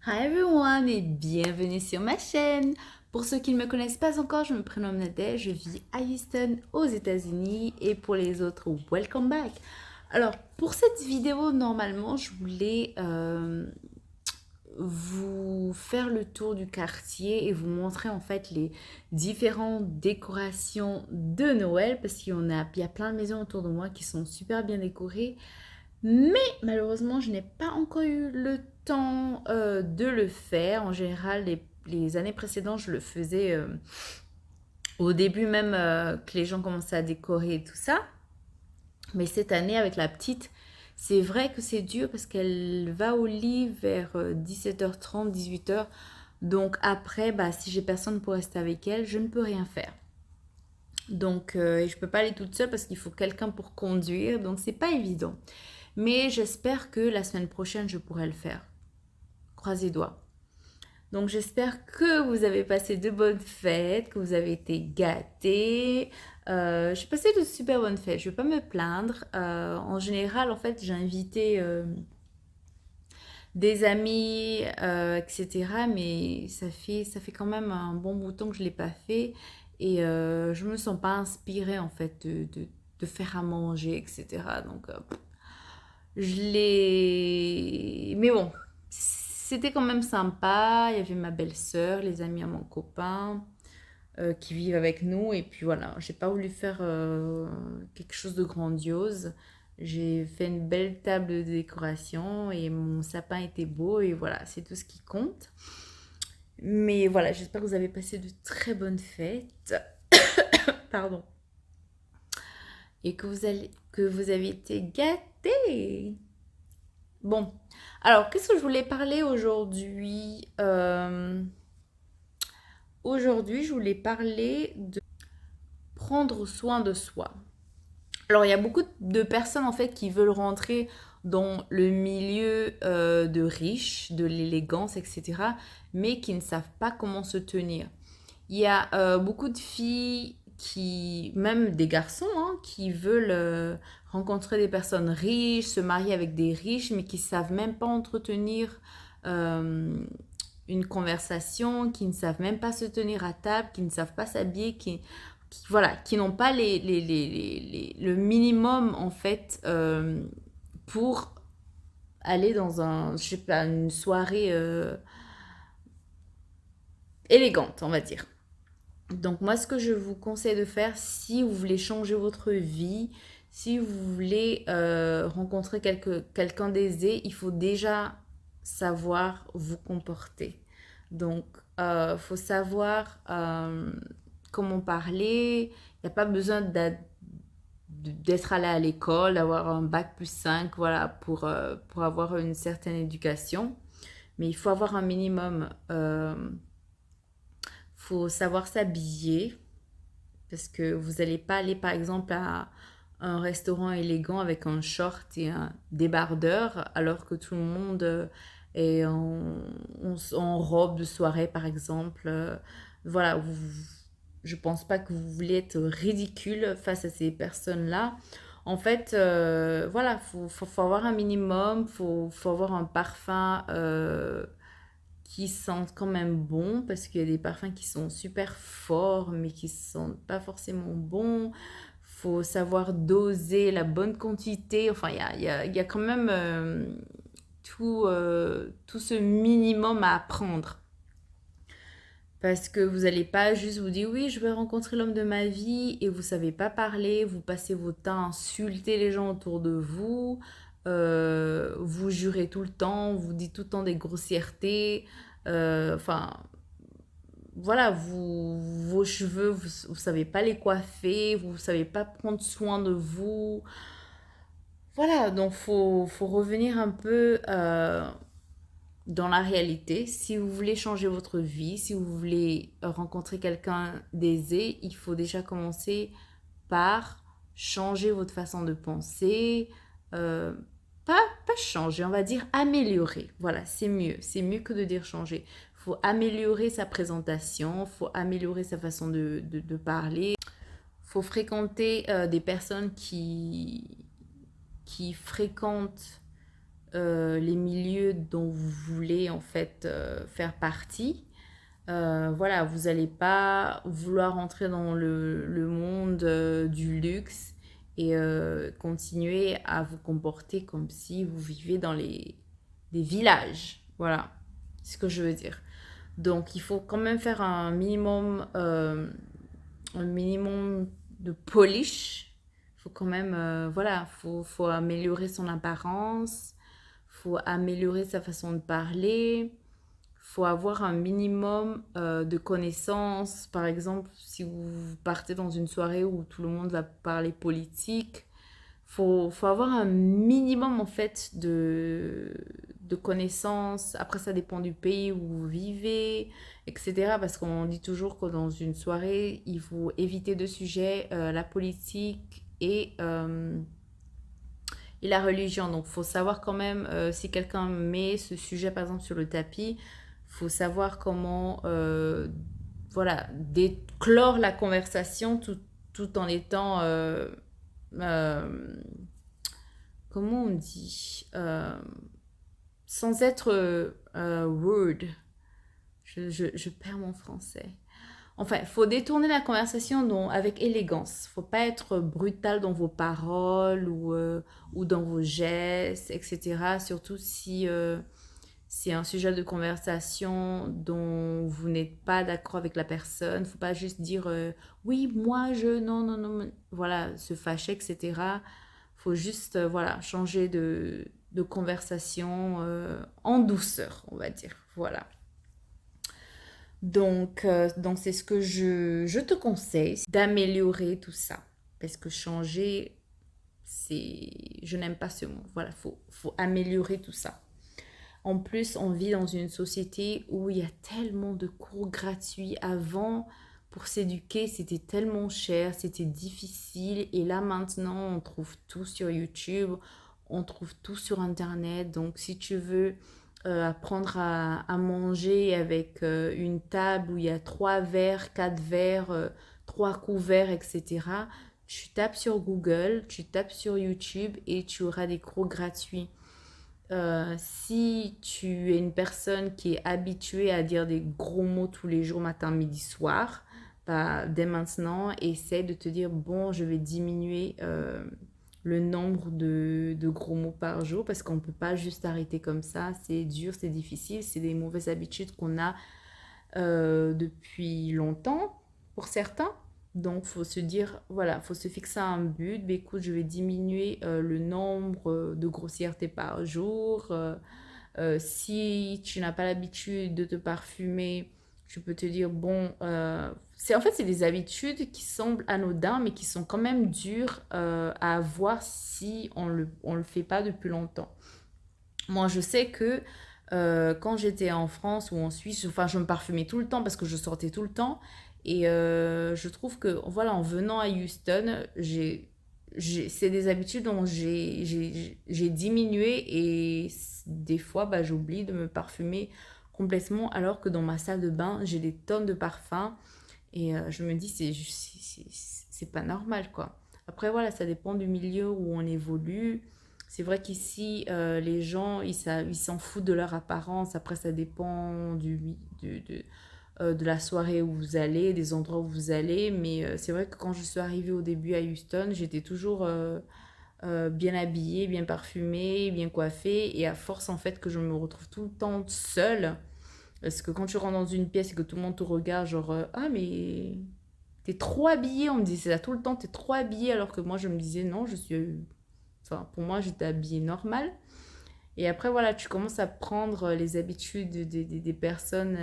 Hi everyone et bienvenue sur ma chaîne. Pour ceux qui ne me connaissent pas encore, je me prénomme Nadège, je vis à Houston aux États-Unis et pour les autres, welcome back. Alors pour cette vidéo, normalement, je voulais vous faire le tour du quartier et vous montrer en fait les différentes décorations de Noël parce qu'il y a plein de maisons autour de moi qui sont super bien décorées. Mais malheureusement, je n'ai pas encore eu le temps de le faire. En général, les années précédentes, je le faisais au début même que les gens commençaient à décorer et tout ça. Mais cette année, avec la petite, c'est vrai que c'est dur parce qu'elle va au lit vers 17h30, 18h. Donc après, si j'ai personne pour rester avec elle, je ne peux rien faire. Donc, je ne peux pas aller toute seule parce qu'il faut quelqu'un pour conduire. Donc, c'est pas évident. Mais j'espère que la semaine prochaine, je pourrai le faire. Croisez doigts. Donc j'espère que vous avez passé de bonnes fêtes, que vous avez été gâtés. J'ai passé de super bonnes fêtes, je ne vais pas me plaindre. En général, en fait, j'ai invité des amis, etc. Mais ça fait quand même un bon bout de temps que je ne l'ai pas fait. Et je ne me sens pas inspirée, en fait, de faire à manger, etc. Donc, je l'ai... Mais bon, c'était quand même sympa. Il y avait ma belle-sœur, les amis à mon copain qui vivent avec nous. Et puis voilà, j'ai pas voulu faire quelque chose de grandiose. J'ai fait une belle table de décoration et mon sapin était beau. Et voilà, c'est tout ce qui compte. Mais voilà, j'espère que vous avez passé de très bonnes fêtes. Pardon. Et que vous avez été gâtés. Bon, alors qu'est-ce que je voulais parler aujourd'hui aujourd'hui, je voulais parler de prendre soin de soi. Alors, il y a beaucoup de personnes en fait qui veulent rentrer dans le milieu de riches, de l'élégance, etc., mais qui ne savent pas comment se tenir. Il y a beaucoup de filles qui, même des garçons, hein, qui veulent rencontrer des personnes riches, se marier avec des riches, mais qui ne savent même pas entretenir euh, une conversation, qui ne savent même pas se tenir à table, qui ne savent pas s'habiller, voilà, qui n'ont pas le minimum en fait pour aller dans je sais pas, une soirée élégante, on va dire. Donc moi, ce que je vous conseille de faire, si vous voulez changer votre vie, si vous voulez rencontrer quelqu'un d'aisé, il faut déjà savoir vous comporter. Donc, il faut savoir comment parler. Il n'y a pas besoin d'être allé à l'école, d'avoir un bac plus 5, voilà, pour avoir une certaine éducation. Mais il faut avoir un minimum. Faut savoir s'habiller parce que vous n'allez pas aller par exemple à un restaurant élégant avec un short et un débardeur alors que tout le monde est en robe de soirée par exemple. Voilà, je pense pas que vous voulez être ridicule face à ces personnes-là. En fait, voilà, faut avoir un minimum, faut avoir un parfum qui sentent quand même bon parce qu'il y a des parfums qui sont super forts mais qui sentent pas forcément bons. Faut savoir doser la bonne quantité. Enfin, il y a quand même tout ce minimum à apprendre. Parce que vous n'allez pas juste vous dire oui, je vais rencontrer l'homme de ma vie et vous savez pas parler, vous passez votre temps à insulter les gens autour de vous, vous jurez tout le temps, vous dites tout le temps des grossièretés, enfin voilà, vos cheveux, vous savez pas les coiffer, vous savez pas prendre soin de vous. Voilà, donc faut revenir un peu dans la réalité, si vous voulez changer votre vie, si vous voulez rencontrer quelqu'un d'aisé, il faut déjà commencer par changer votre façon de penser. euh, pas changer, on va dire améliorer. Voilà, c'est mieux. C'est mieux que de dire changer. Il faut améliorer sa présentation, il faut améliorer sa façon de parler. Il faut fréquenter des personnes qui fréquentent les milieux dont vous voulez en fait faire partie. Voilà, vous n'allez pas vouloir entrer dans le monde du luxe et continuer à vous comporter comme si vous vivez dans des villages. Voilà, c'est ce que je veux dire. Donc, il faut quand même faire un minimum de polish. Il faut quand même, voilà, faut améliorer son apparence, faut améliorer sa façon de parler, faut avoir un minimum de connaissances. Par exemple, si vous partez dans une soirée où tout le monde va parler politique, faut avoir un minimum en fait de connaissances. Après, ça dépend du pays où vous vivez, etc. Parce qu'on dit toujours que dans une soirée, il faut éviter deux sujets, la politique et la religion. Donc, il faut savoir quand même, si quelqu'un met ce sujet, par exemple, sur le tapis, il faut savoir comment, voilà, déclore la conversation tout en étant, euh, comment on dit, sans être rude. Je perds mon français. Enfin, il faut détourner la conversation avec élégance. Faut pas être brutal dans vos paroles ou dans vos gestes, etc. Surtout si c'est un sujet de conversation dont vous n'êtes pas d'accord avec la personne. Faut pas juste dire oui, moi, je, non, non, non. Voilà, se fâcher, etc. Faut juste, voilà, changer de conversation en douceur, on va dire. Voilà. Donc c'est ce que je te conseille, d'améliorer tout ça. Parce que changer, c'est... Je n'aime pas ce mot. Voilà, faut améliorer tout ça. En plus, on vit dans une société où il y a tellement de cours gratuits. Avant, pour s'éduquer, c'était tellement cher, c'était difficile. Et là, maintenant, on trouve tout sur YouTube, on trouve tout sur Internet. Donc, si tu veux apprendre à manger avec une table où il y a trois verres, quatre verres, trois couverts, etc., tu tapes sur Google, tu tapes sur YouTube et tu auras des cours gratuits. Si tu es une personne qui est habituée à dire des gros mots tous les jours, matin, midi, soir, bah, dès maintenant, essaie de te dire, bon, je vais diminuer le nombre de gros mots par jour parce qu'on ne peut pas juste arrêter comme ça. C'est dur, c'est difficile, c'est des mauvaises habitudes qu'on a depuis longtemps pour certains. Donc, faut se dire, voilà, faut se fixer un but. Ben, écoute, je vais diminuer le nombre de grossièretés par jour. Si tu n'as pas l'habitude de te parfumer, tu peux te dire, bon, en fait, c'est des habitudes qui semblent anodines, mais qui sont quand même dures à avoir si on le fait pas depuis longtemps. Moi, je sais que quand j'étais en France ou en Suisse, enfin, je me parfumais tout le temps parce que je sortais tout le temps. Et je trouve que, voilà, en venant à Houston, c'est des habitudes dont j'ai diminué et des fois, bah, j'oublie de me parfumer complètement alors que dans ma salle de bain, j'ai des tonnes de parfums et je me dis, c'est pas normal, quoi. Après, voilà, ça dépend du milieu où on évolue. C'est vrai qu'ici, les gens, ils s'en foutent de leur apparence. Après, ça dépend de la soirée où vous allez, des endroits où vous allez. Mais c'est vrai que quand je suis arrivée au début à Houston, j'étais toujours bien habillée, bien parfumée, bien coiffée. Et à force, en fait, que je me retrouve tout le temps seule. Parce que quand tu rentres dans une pièce et que tout le monde te regarde, genre, ah, mais t'es trop habillée. On me disait ça tout le temps, t'es trop habillée. Alors que moi, je me disais, non, je suis. Enfin, pour moi, j'étais habillée normal. Et après, voilà, tu commences à prendre les habitudes des personnes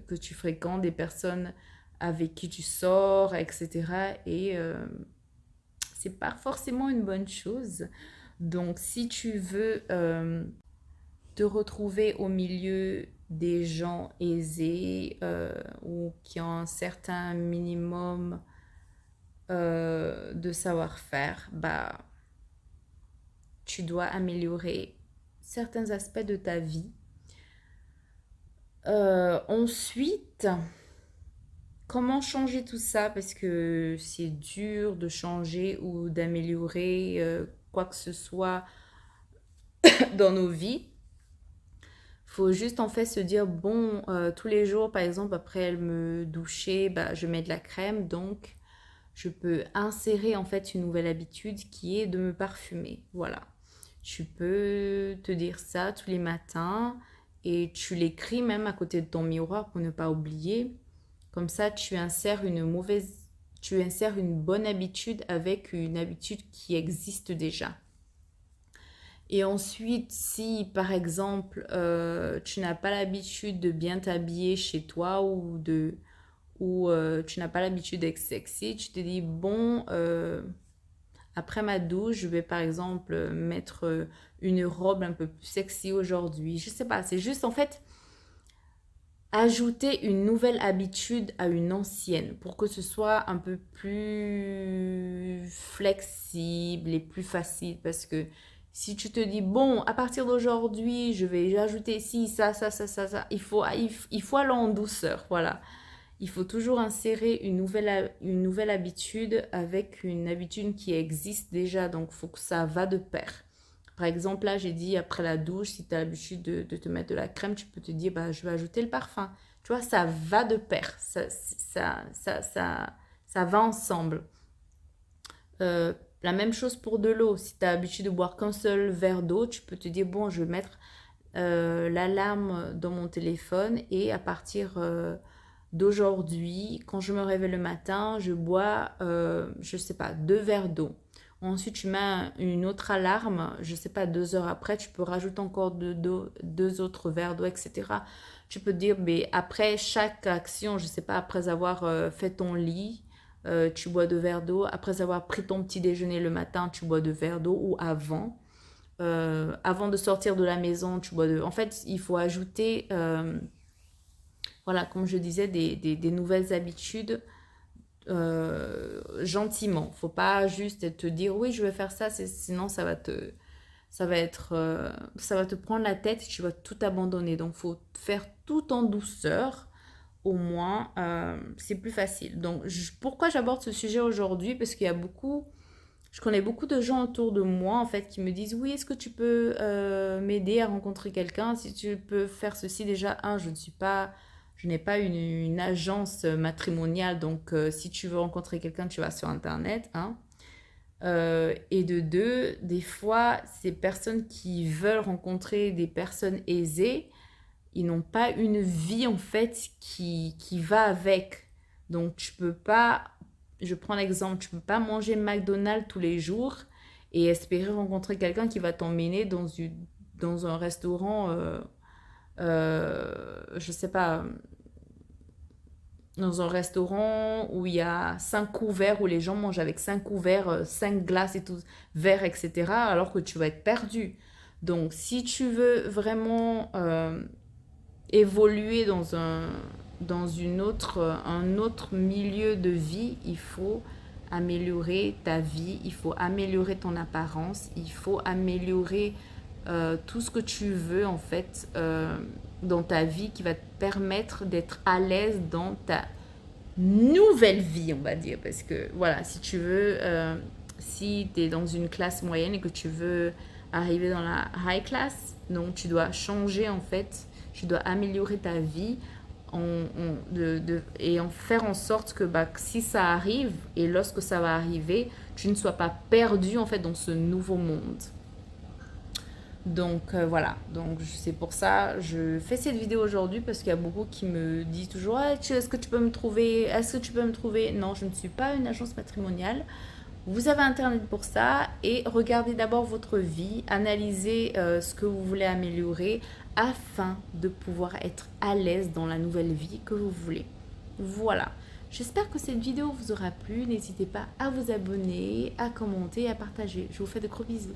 que tu fréquentes, des personnes avec qui tu sors, etc. Et c'est pas forcément une bonne chose. Donc, si tu veux te retrouver au milieu des gens aisés ou qui ont un certain minimum de savoir-faire, bah, tu dois améliorer certains aspects de ta vie. Ensuite, comment changer tout ça? Parce que c'est dur de changer ou d'améliorer quoi que ce soit dans nos vies. Faut juste en fait se dire, bon, tous les jours, par exemple, après me doucher, bah, je mets de la crème, donc je peux insérer en fait une nouvelle habitude qui est de me parfumer. Voilà. Tu peux te dire ça tous les matins et tu l'écris même à côté de ton miroir pour ne pas oublier. Comme ça, tu insères une bonne habitude avec une habitude qui existe déjà. Et ensuite, si par exemple, tu n'as pas l'habitude de bien t'habiller chez toi ou tu n'as pas l'habitude d'être sexy, tu te dis, bon, après ma douche, je vais par exemple mettre une robe un peu plus sexy aujourd'hui. Je sais pas, c'est juste en fait ajouter une nouvelle habitude à une ancienne pour que ce soit un peu plus flexible et plus facile. Parce que si tu te dis, bon, à partir d'aujourd'hui, je vais ajouter ci, ça, il faut aller en douceur, voilà. Il faut toujours insérer une nouvelle habitude avec une habitude qui existe déjà. Donc, il faut que ça va de pair. Par exemple, là, j'ai dit après la douche, si tu as l'habitude de te mettre de la crème, tu peux te dire, bah, je vais ajouter le parfum. Tu vois, ça va de pair. Ça va ensemble. La même chose pour de l'eau. Si tu as l'habitude de boire qu'un seul verre d'eau, tu peux te dire, bon, je vais mettre l'alarme dans mon téléphone et à partir d'aujourd'hui, quand je me réveille le matin, je bois, je sais pas, 2 verres d'eau. Ensuite, tu mets une autre alarme, je sais pas, 2 heures après, tu peux rajouter encore deux autres verres d'eau, etc. Tu peux te dire, mais après chaque action, je sais pas, après avoir fait ton lit, tu bois 2 verres d'eau. Après avoir pris ton petit déjeuner le matin, tu bois 2 verres d'eau ou avant. Avant de sortir de la maison, tu bois de... En fait, il faut ajouter, voilà, comme je disais, des nouvelles habitudes gentiment. Faut pas juste te dire oui, je vais faire ça, sinon ça va te prendre la tête et tu vas tout abandonner. Donc, faut faire tout en douceur. Au moins, c'est plus facile. Donc, pourquoi j'aborde ce sujet aujourd'hui? Parce qu'il y a je connais beaucoup de gens autour de moi, en fait, qui me disent, oui, est-ce que tu peux m'aider à rencontrer quelqu'un? Si tu peux faire ceci, déjà, je n'ai pas une agence matrimoniale, donc si tu veux rencontrer quelqu'un, tu vas sur Internet, hein. Et de deux, des fois, ces personnes qui veulent rencontrer des personnes aisées, ils n'ont pas une vie en fait qui va avec. Donc tu peux pas, je prends l'exemple, tu peux pas manger McDonald's tous les jours et espérer rencontrer quelqu'un qui va t'emmener dans un restaurant, je sais pas, dans un restaurant où il y a 5 couverts, où les gens mangent avec 5 couverts, 5 glaces et tout, verres, etc. Alors que tu vas être perdu. Donc si tu veux vraiment évoluer un autre milieu de vie, il faut améliorer ta vie, il faut améliorer ton apparence, il faut améliorer tout ce que tu veux en fait dans ta vie qui va te permettre d'être à l'aise dans ta nouvelle vie, on va dire. Parce que voilà, si tu veux, si tu es dans une classe moyenne et que tu veux arriver dans la high class, donc tu dois changer en fait, tu dois améliorer ta vie et en faire en sorte que bah, si ça arrive et lorsque ça va arriver, tu ne sois pas perdu en fait dans ce nouveau monde. Donc voilà, donc c'est pour ça je fais cette vidéo aujourd'hui parce qu'il y a beaucoup qui me disent toujours ah, est-ce que tu peux me trouver, est-ce que tu peux me trouver. Non, je ne suis pas une agence matrimoniale. Vous avez internet pour ça et regardez d'abord votre vie, analysez ce que vous voulez améliorer afin de pouvoir être à l'aise dans la nouvelle vie que vous voulez. Voilà. J'espère que cette vidéo vous aura plu. N'hésitez pas à vous abonner, à commenter et à partager. Je vous fais de gros bisous.